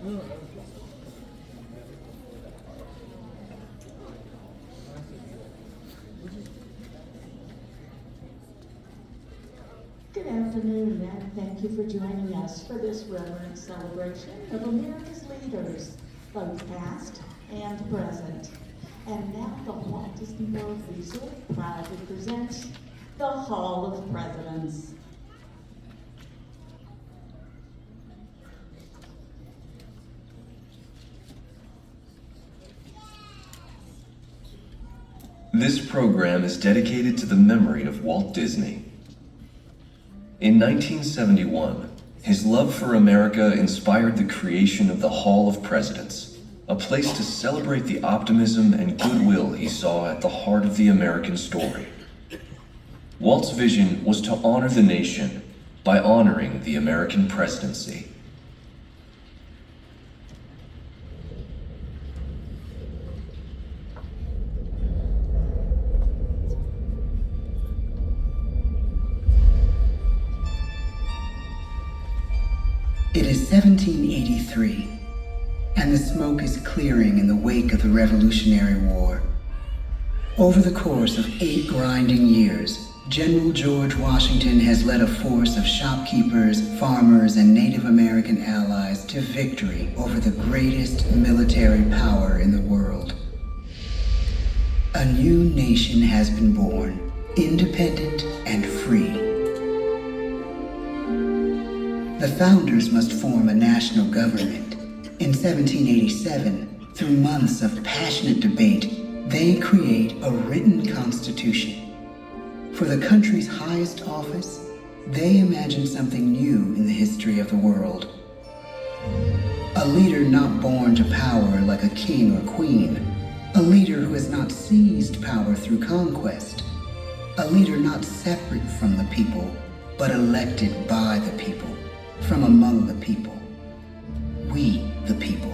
Good afternoon, and thank you for joining us for this reverent celebration of America's leaders, both past and present. And now the Walt Disney World Resort proudly presents the Hall of Presidents. This program is dedicated to the memory of Walt Disney. In 1971, his love for America inspired the creation of the Hall of Presidents, a place to celebrate the optimism and goodwill he saw at the heart of the American story. Walt's vision was to honor the nation by honoring the American presidency. It is 1783, and the smoke is clearing in the wake of the Revolutionary War. Over the course of 8 grinding years, General George Washington has led a force of shopkeepers, farmers, and Native American allies to victory over the greatest military power in the world. A new nation has been born, independent and free. The founders must form a national government. In 1787, through months of passionate debate, they create a written constitution. For the country's highest office, they imagine something new in the history of the world. A leader not born to power like a king or queen. A leader who has not seized power through conquest. A leader not separate from the people, but elected by the people. From among the people. We, the people.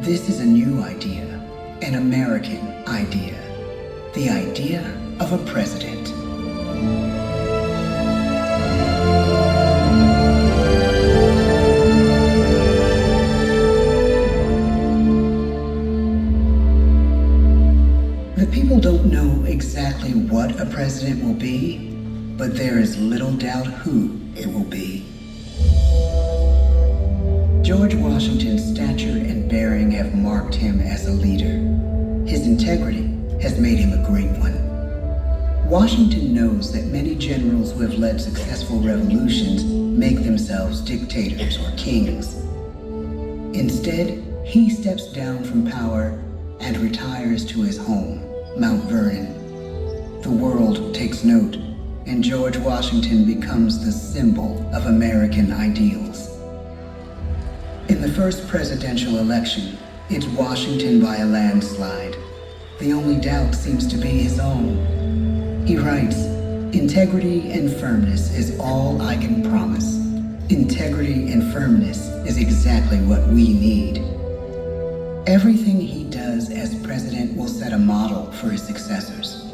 This is a new idea, an American idea. The idea of a president. The people don't know exactly what a president will be, but there is little doubt who it will be. George Washington's stature and bearing have marked him as a leader. His integrity has made him a great one. Washington knows that many generals who have led successful revolutions make themselves dictators or kings. Instead, he steps down from power and retires to his home, Mount Vernon. The world takes note, and George Washington becomes the symbol of American ideals. In the first presidential election, it's Washington by a landslide. The only doubt seems to be his own. He writes, "Integrity and firmness is all I can promise. Integrity and firmness is exactly what we need." Everything he does as president will set a model for his successors.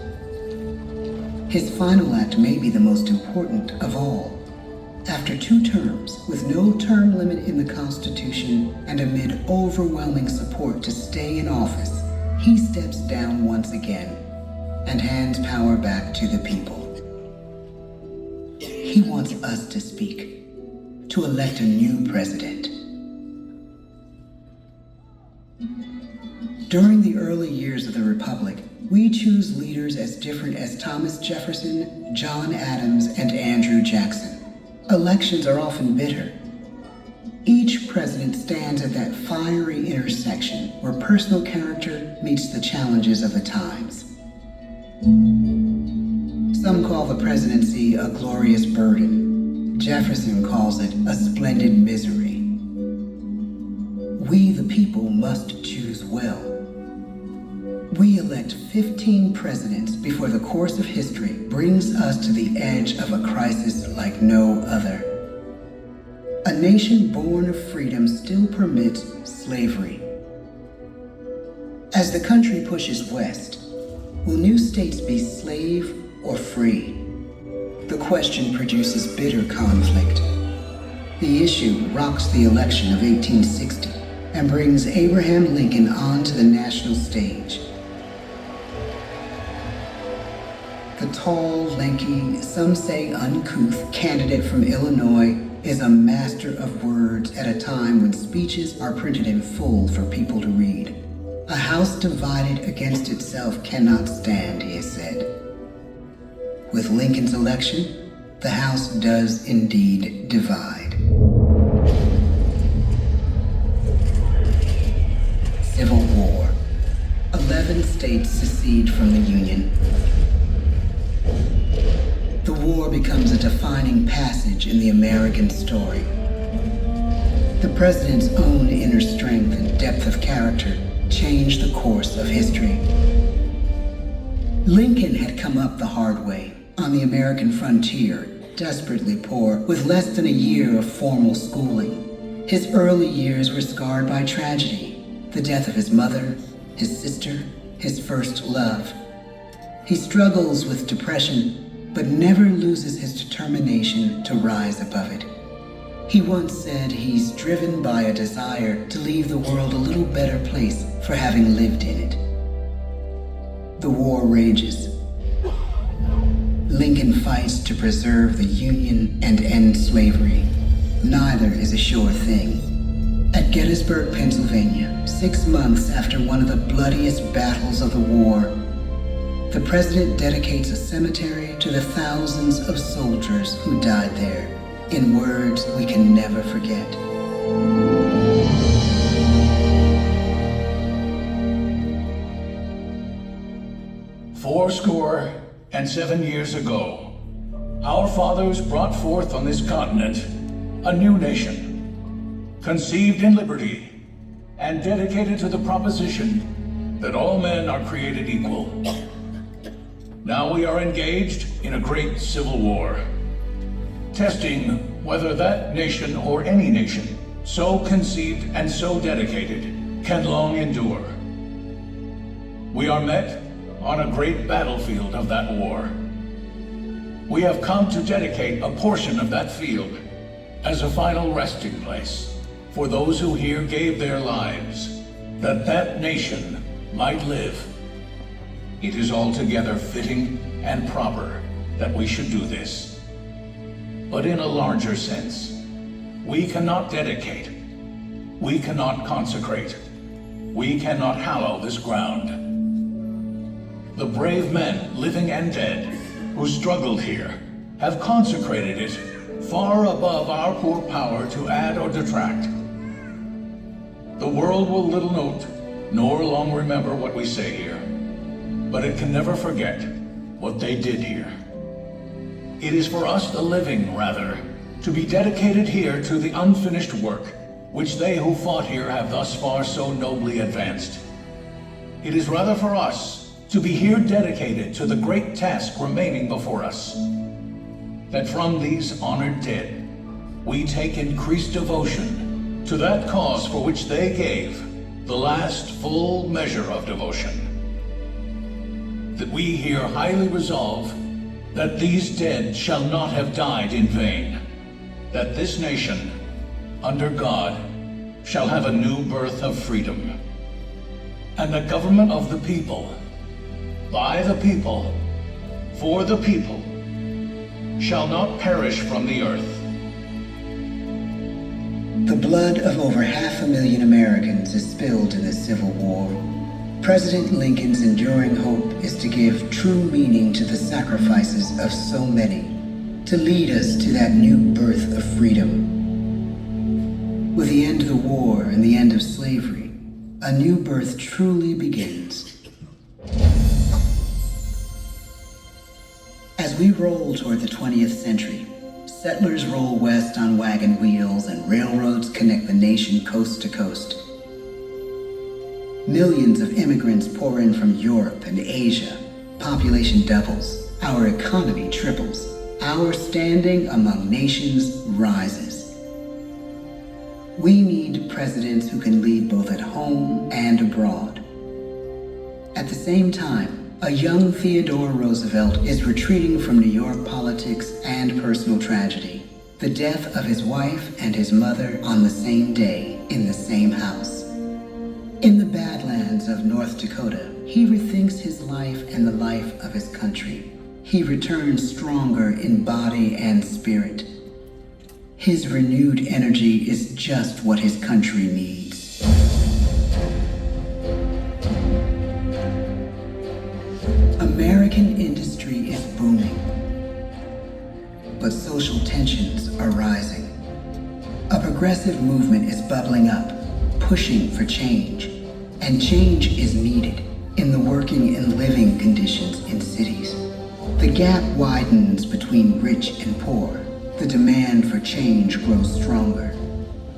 His final act may be the most important of all. After 2 terms, with no term limit in the Constitution, and amid overwhelming support to stay in office, he steps down once again and hands power back to the people. He wants us to speak, to elect a new president. During the early years of the Republic, we choose leaders as different as Thomas Jefferson, John Adams, and Andrew Jackson. Elections are often bitter. Each president stands at that fiery intersection where personal character meets the challenges of the times. Some call the presidency a glorious burden. Jefferson calls it a splendid misery. We, the people, must choose well. We elect 15 presidents before the course of history brings us to the edge of a crisis like no other. A nation born of freedom still permits slavery. As the country pushes west, will new states be slave or free? The question produces bitter conflict. The issue rocks the election of 1860 and brings Abraham Lincoln onto the national stage. The tall, lanky, some say uncouth candidate from Illinois is a master of words at a time when speeches are printed in full for people to read. A house divided against itself cannot stand, he has said. With Lincoln's election, the House does indeed divide. Civil War. 11 states secede from the Union. The war becomes a defining passage in the American story. The president's own inner strength and depth of character changed the course of history. Lincoln had come up the hard way on the American frontier, desperately poor, with less than a year of formal schooling. His early years were scarred by tragedy, the death of his mother, his sister, his first love. He struggles with depression, but never loses his determination to rise above it. He once said he's driven by a desire to leave the world a little better place for having lived in it. The war rages. Lincoln fights to preserve the Union and end slavery. Neither is a sure thing. At Gettysburg, Pennsylvania, 6 months after one of the bloodiest battles of the war, the president dedicates a cemetery to the thousands of soldiers who died there, in words we can never forget. "47 years ago, our fathers brought forth on this continent a new nation, conceived in liberty and dedicated to the proposition that all men are created equal. Now we are engaged in a great civil war, testing whether that nation or any nation so conceived and so dedicated can long endure. We are met on a great battlefield of that war. We have come to dedicate a portion of that field as a final resting place for those who here gave their lives, that that nation might live. It is altogether fitting and proper that we should do this. But in a larger sense, we cannot dedicate, we cannot consecrate, we cannot hallow this ground. The brave men, living and dead, who struggled here, have consecrated it far above our poor power to add or detract. The world will little note, nor long remember what we say here, but it can never forget what they did here. It is for us, the living, rather, to be dedicated here to the unfinished work which they who fought here have thus far so nobly advanced. It is rather for us to be here dedicated to the great task remaining before us, that from these honored dead we take increased devotion to that cause for which they gave the last full measure of devotion. That we here highly resolve that these dead shall not have died in vain, that this nation, under God, shall have a new birth of freedom, and the government of the people, by the people, for the people, shall not perish from the earth. The blood of over 500,000 Americans is spilled in the Civil War. President Lincoln's enduring hope is to give true meaning to the sacrifices of so many, to lead us to that new birth of freedom. With the end of the war and the end of slavery, a new birth truly begins. As we roll toward the 20th century, settlers roll west on wagon wheels and railroads connect the nation coast to coast. Millions of immigrants pour in from Europe and Asia. Population doubles. Our economy triples. Our standing among nations rises. We need presidents who can lead both at home and abroad. At the same time, a young Theodore Roosevelt is retreating from New York politics and personal tragedy. the death of his wife and his mother on the same day in the same house. In the Badlands of North Dakota, he rethinks his life and the life of his country. He returns stronger in body and spirit. His renewed energy is just what his country needs. American industry is booming, but social tensions are rising. A progressive movement is bubbling up, pushing for change, and change is needed in the working and living conditions in cities. The gap widens between rich and poor. The demand for change grows stronger.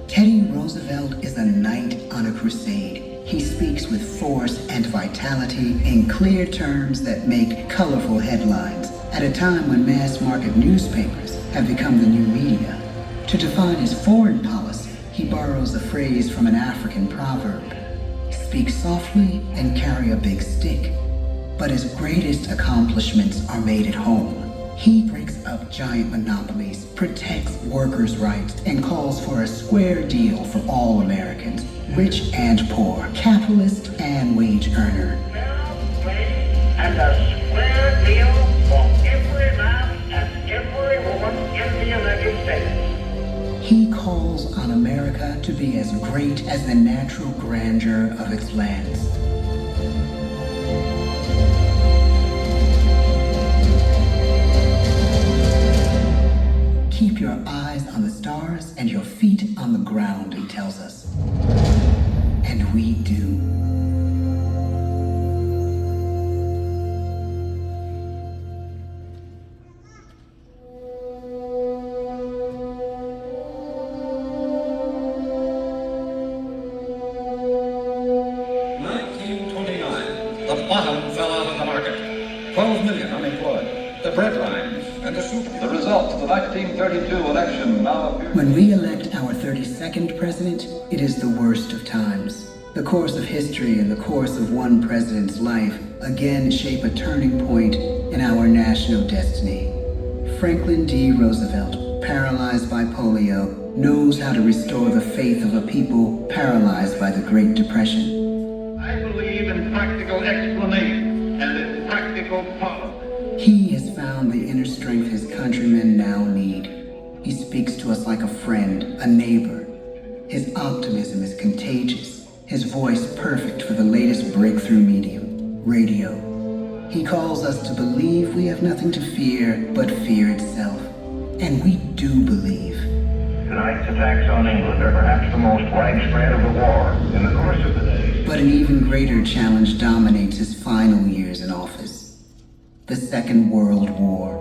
Teddy Roosevelt is a knight on a crusade. He speaks with force and vitality in clear terms that make colorful headlines at a time when mass-market newspapers have become the new media. To define his foreign policy, he borrows a phrase from an African proverb: speak softly and carry a big stick. But his greatest accomplishments are made at home. He breaks up giant monopolies, protects workers' rights, and calls for a square deal for all Americans, rich and poor, capitalist and wage earner. And a square deal for every man and every woman in the United States. He calls on America to be as great as the natural grandeur of its lands. Keep your eyes on the stars and your feet on the ground, he tells us. And we do. The bottom fell out of the market. 12 million unemployed. The bread lines and the soup. The results of the 1932 election now appear. When we elect our 32nd president, it is the worst of times. The course of history and the course of one president's life again shape a turning point in our national destiny. Franklin D. Roosevelt, paralyzed by polio, knows how to restore the faith of a people paralyzed by the Great Depression. I believe in practical explanation and in practical policy. He has found the inner strength his countrymen now need. He speaks to us like a friend, a neighbor. His optimism is contagious, his voice perfect for the latest breakthrough medium, radio. He calls us to believe we have nothing to fear but fear itself. And we do believe. Tonight's attacks on England are perhaps the most widespread of the war in the course of the day. But an even greater challenge dominates his final years in office. The Second World War.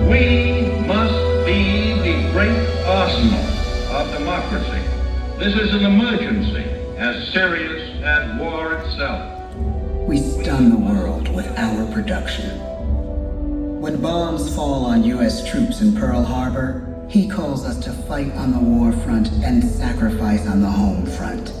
We must be the great arsenal of democracy. This is an emergency as serious as war itself. We stun the world with our production. When bombs fall on U.S. troops in Pearl Harbor, he calls us to fight on the war front and sacrifice on the home front.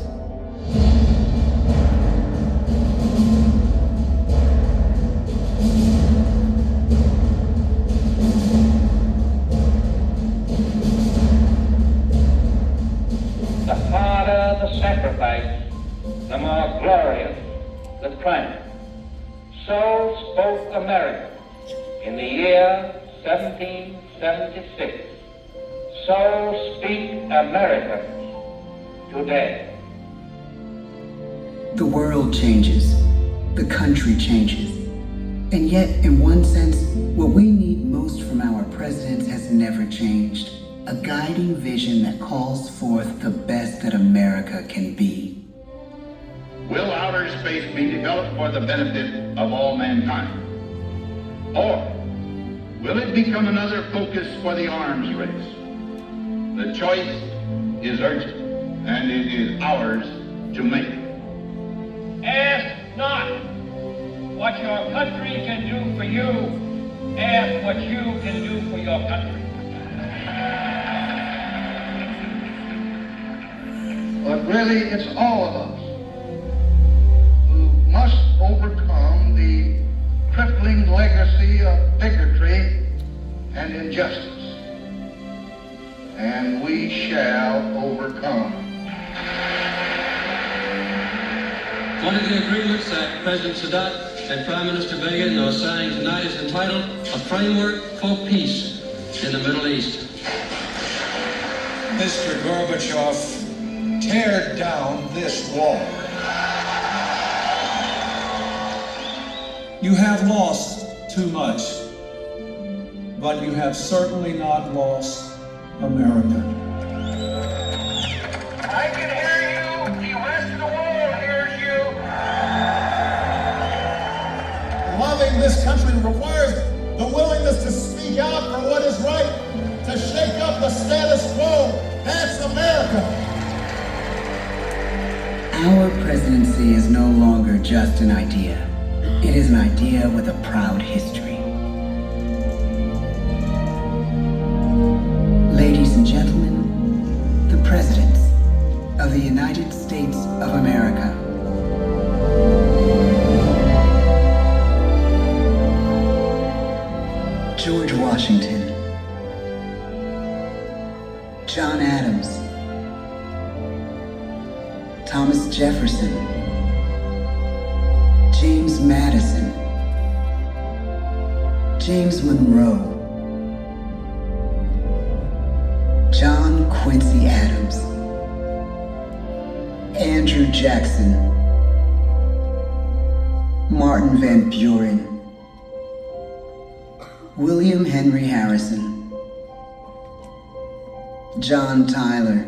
The harder the sacrifice, the more glorious the triumph. So spoke America in the year 1776. So speak Americans today. The world changes. The country changes. And yet, in one sense, what we need most from our presidents has never changed. A guiding vision that calls forth the best that America can be. Will outer space be developed for the benefit of all mankind? Or will it become another focus for the arms race? The choice is urgent, and it is ours to make. Ask not what your country can do for you. Ask what you can do for your country. But really, it's all of us who must overcome the crippling legacy of bigotry and injustice. And we shall overcome. One of the agreements that President Sadat and Prime Minister Begin are signing tonight is entitled A Framework for Peace in the Middle East. Mr. Gorbachev, tear down this wall. You have lost too much, but you have certainly not lost America. I can hear you. The rest of the world hears you. Loving this country requires the willingness to speak out for what is right, to shake up the status quo. That's America. Our presidency is no longer just an idea. It is an idea with a proud history. Ladies and gentlemen, the presidents of the United States of America. George Washington, John Adams, Thomas Jefferson, James Madison, James Monroe, John Quincy Adams, Andrew Jackson, Martin Van Buren, William Henry Harrison, John Tyler,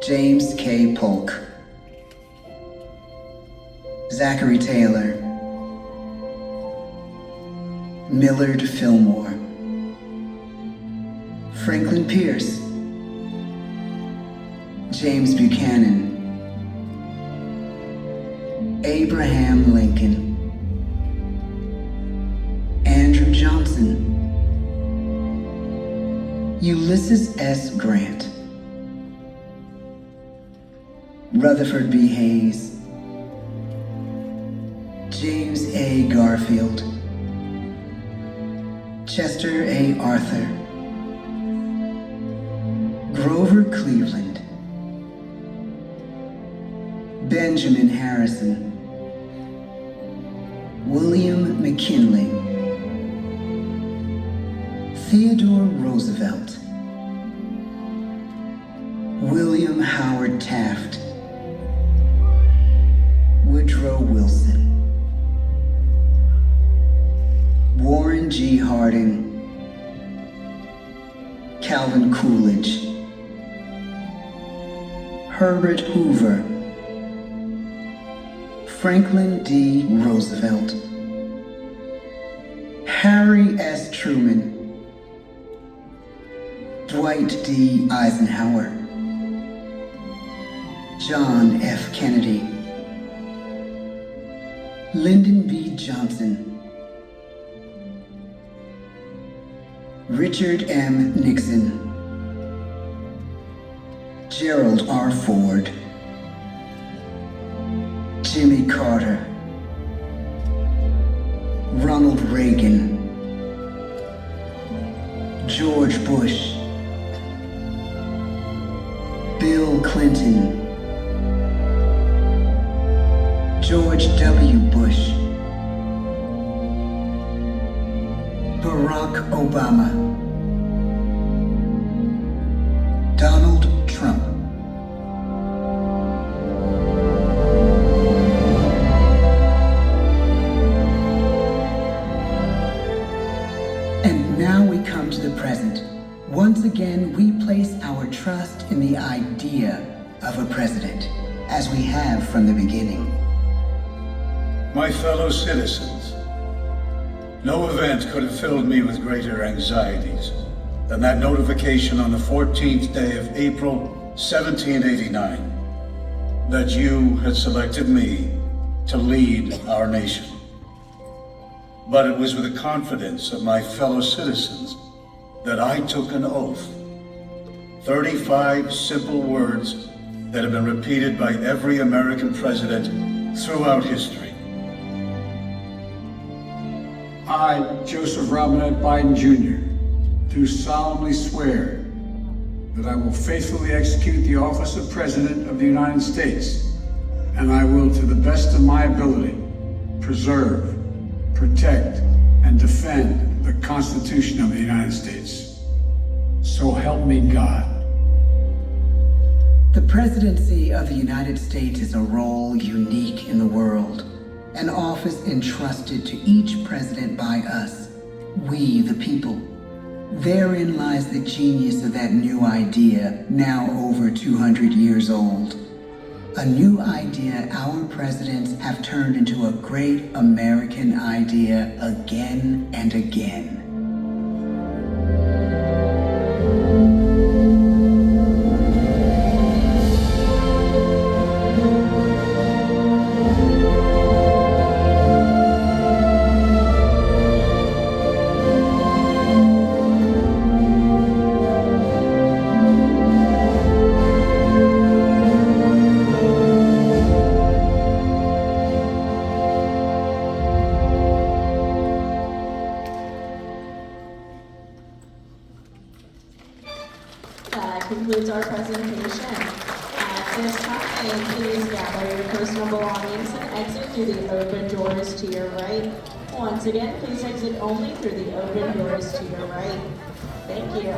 James K. Polk, Zachary Taylor, Millard Fillmore, Franklin Pierce, James Buchanan, Abraham Lincoln, Andrew Johnson, Ulysses S. Grant, Rutherford B. Hayes, James A. Garfield, Chester A. Arthur, Grover Cleveland, Benjamin Harrison, William McKinley, Theodore Roosevelt, William Howard Taft, Woodrow Wilson, Warren G. Harding, Calvin Coolidge, Herbert Hoover, Franklin D. Roosevelt, Harry S. Truman, Dwight D. Eisenhower, John F. Kennedy, Lyndon B. Johnson, Richard M. Nixon, Gerald R. Ford, Jimmy Carter, Ronald Reagan, George Bush, Bill Clinton, George W. Bush, Barack Obama, Donald Trump, and now we come to the present. Once again, we place our trust in the idea of a president, as we have from the beginning. My fellow citizens, no event could have filled me with greater anxieties than that notification on the 14th day of April, 1789, that you had selected me to lead our nation. But it was with the confidence of my fellow citizens that I took an oath. 35 simple words that have been repeated by every American president throughout history. I, Joseph Robinette Biden Jr., do solemnly swear that I will faithfully execute the office of President of the United States, and I will, to the best of my ability, preserve, protect, and defend the Constitution of the United States. So help me God. The presidency of the United States is a role unique in the world, an office entrusted to each president by us, we the people. Therein lies the genius of that new idea, now over 200 years old. A new idea our presidents have turned into a great American idea again and again. That concludes our presentation. At this time, please gather your personal belongings and exit through the open doors to your right. Once again, please exit only through the open doors to your right. Thank you.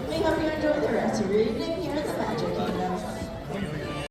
We hope you enjoy the rest of your evening here at the Magic Kingdom.